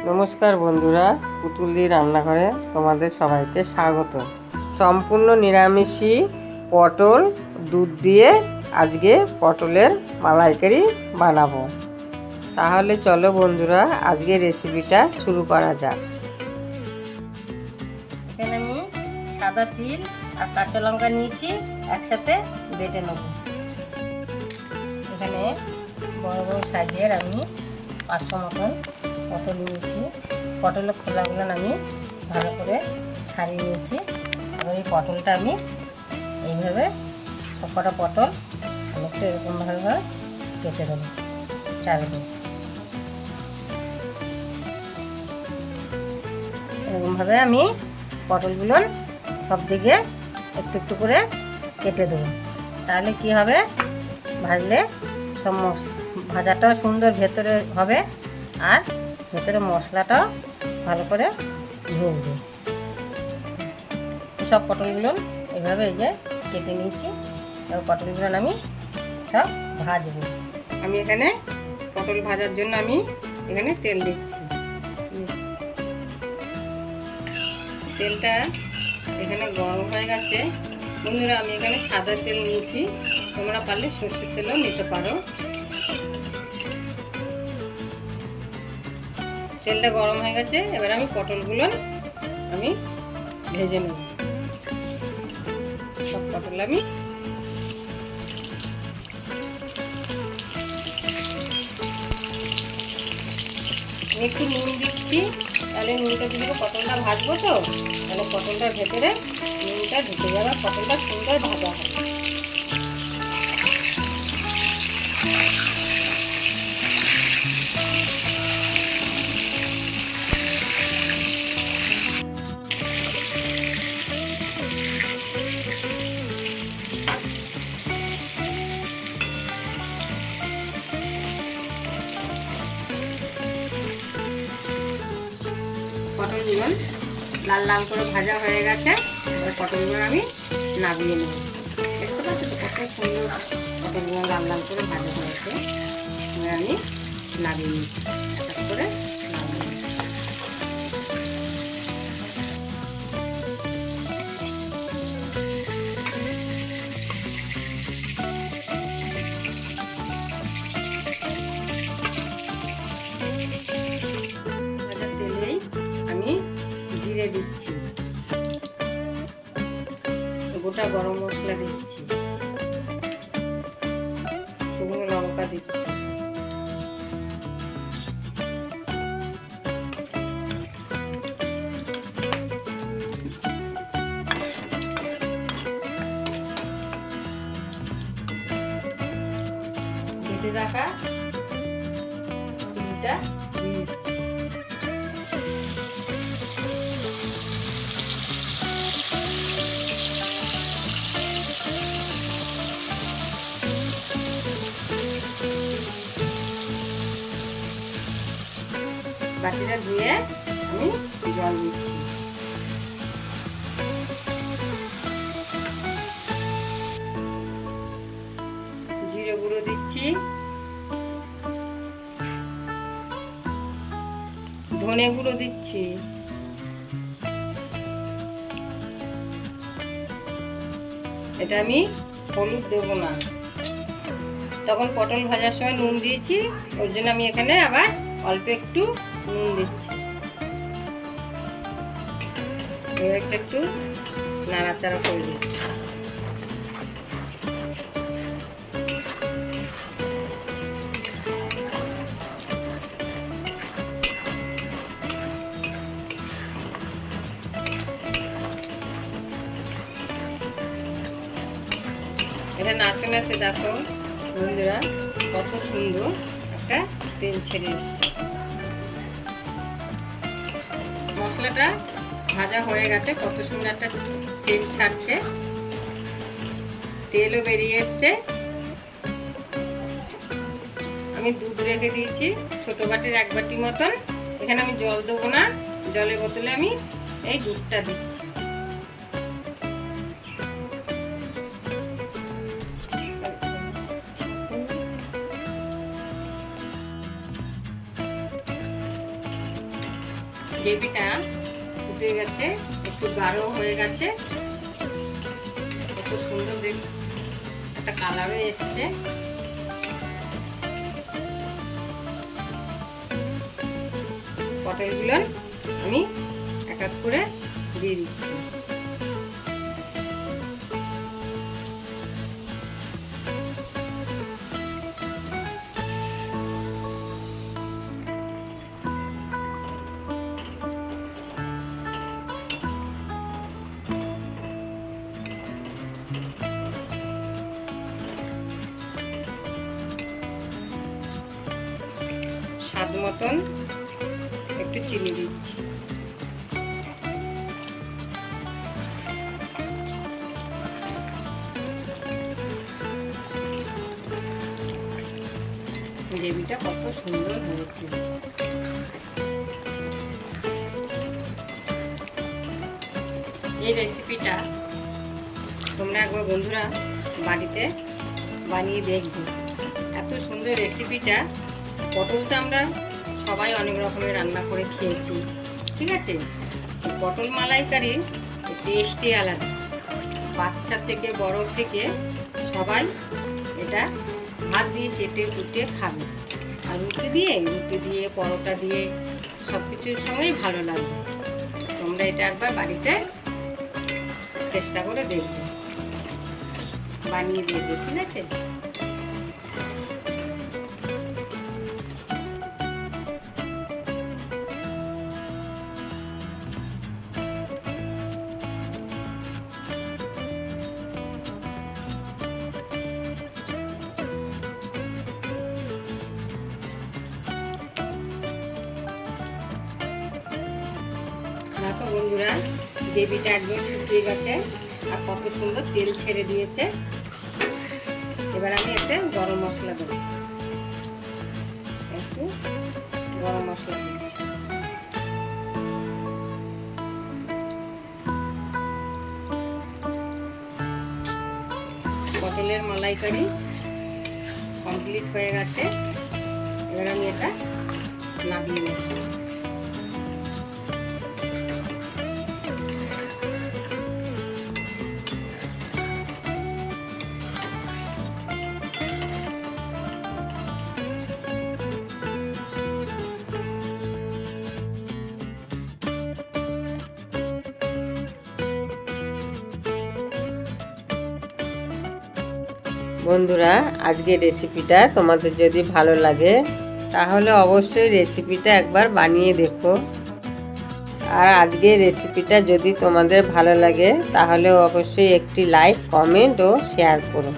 নমস্কার বন্ধুরা, পুতুলদি রান্নাঘরে তোমাদের সবাইকে স্বাগত। সম্পূর্ণ নিরামিষই পটল দুধ দিয়ে আজকে পটলের মালাইকারি বানাবো। তাহলে চলো বন্ধুরা, আজকে রেসিপিটা শুরু করা যাক। এখানে আমি সাদা তিল আর কাঁচা লঙ্কা নিয়েছি, একসাথে বেটে নেব। এখানে বড় বড় সাইজের আমি 500 মতন পটল নিয়েছি। পটলের খোলাগুলো আমি ভালো করে ছাড়িয়ে নিয়েছি। এবার এই পটলটা আমি এইভাবে সবকটা পটল আমি একটু এরকমভাবে কেটে দেবো চারদিকে। এরকমভাবে আমি পটলগুলো সব দিকে একটু একটু করে কেটে দেবো। তাহলে কি হবে, ভাজলে সব ভাজাটাও সুন্দর ভেতরে হবে আর ভেতরে মশলাটাও ভালো করে ঢুকবে। সব পটলগুলো এইভাবে এই যে কেটে নিয়েছি। এবার পটলগুলো আমি সব ভাজবো। আমি এখানে পটল ভাজার জন্য আমি এখানে তেল দিচ্ছি। তেলটা এখানে গরম হয়ে গেছে বন্ধুরা। আমি এখানে সাদা তেল নিয়েছি, তোমরা পারলে সর্ষের তেলও নিতে পারো। তেলটা গরম হয়ে গেছে, এবার আমি পটলগুলো আমি ভেজে নেব। সব পটল আমি একটু নুন দিচ্ছি, তাহলে নুনটা দিয়ে পটলটা ভাজবো তো, তাহলে পটলটার ভেতরে নুনটা ঢুকে যাবে, পটলটা সুন্দর ভাজা হবে। পটলগুলো লাল লাল করে ভাজা হয়ে গেছে, এবার পটলগুলো আমি নামিয়ে নেব। দেখতে পাচ্ছি তো কত সুন্দর পটলগুলো লাল লাল করে ভাজা হয়েছে। এবার আমি নামিয়ে নিচ্ছি, এক করে নামিয়ে নিচ্ছি। তেলেই আমি জিরে দিচ্ছি, গোটা গরম মশলা দিচ্ছি, শুকনো লঙ্কা দিচ্ছি, কেটে রাখা তিলটা দিয়ে দিচ্ছি। বাটিটা ধুয়ে আমি জল দিচ্ছি। জিরে গুঁড়ো দিচ্ছি, ধনে গুঁড়ো দিচ্ছি, এটা আমি হলুদ দেবো না, তখন পটল ভাজার সময় নুন দিয়েছি, ওর জন্য আমি এখানে আবার অল্প একটু নুন দিচ্ছি। এবার একটু নাড়াচাড়া করে দিচ্ছি। এটা নাড়তে নাড়তে দেখো বন্ধুরা কত সুন্দর একটা তেল ছেড়ে এসছে। মশলাটা ভাজা হয়ে গেছে, কত সুন্দর একটা তেল ছাড়ছে, তেলও বেরিয়ে এসছে। আমি দুধ রেখে দিয়েছি ছোট বাটির 1 বাটি মতন। এখানে আমি জল দেবো না, জলের বোতলে আমি এই দুধটা দিচ্ছি। গ্রেভিটা ফুটে গেছে, একটু গাঢ় হয়ে গেছে, কত সুন্দর একটা কালারও এসছে। পটলগুলো আমি এক এক করে দিয়ে দিচ্ছি। স্বাদ মতন একটু চিনি দিচ্ছি। গ্রেভিটা কত সুন্দর হয়েছে। এই রেসিপিটা তোমরা একবার বন্ধুরা বাড়িতে বানিয়ে দেখবে। এত সুন্দর রেসিপিটা। পটল তো আমরা সবাই অনেক রকমের রান্না করে খেয়েছি, ঠিক আছে। পটল মালাইকারির টেস্টই আলাদা। বাচ্চা থেকে বড় থেকে সবাই এটা ভাত দিয়ে চেটে কুটে খাবে। আর রুটি দিয়ে পরোটা দিয়ে সব কিছুর সঙ্গেই ভালো লাগবে। তোমরা এটা একবার বাড়িতে চেষ্টা করে দেখবে, বানিয়ে দেখবে, ঠিক আছে। দেখো বন্ধুরা, গ্রেভিটা একদম শুকিয়ে গেছে আর কত সুন্দর তেল ছেড়ে দিয়েছে। এবার আমি এতে গরম মশলা দেবো, একটু গরম মশলা দিচ্ছি। পটলের মালাইকারি কমপ্লিট হয়ে গেছে। এবার আমি এটা নামিয়ে নেব। বন্ধুরা, আজকের রেসিপিটা তোমাদের যদি ভালো লাগে তাহলে অবশ্যই রেসিপিটা একবার বানিয়ে দেখো। আর আজকের রেসিপিটা যদি তোমাদের ভালো লাগে তাহলে অবশ্যই একটি লাইক, কমেন্ট ও শেয়ার করো।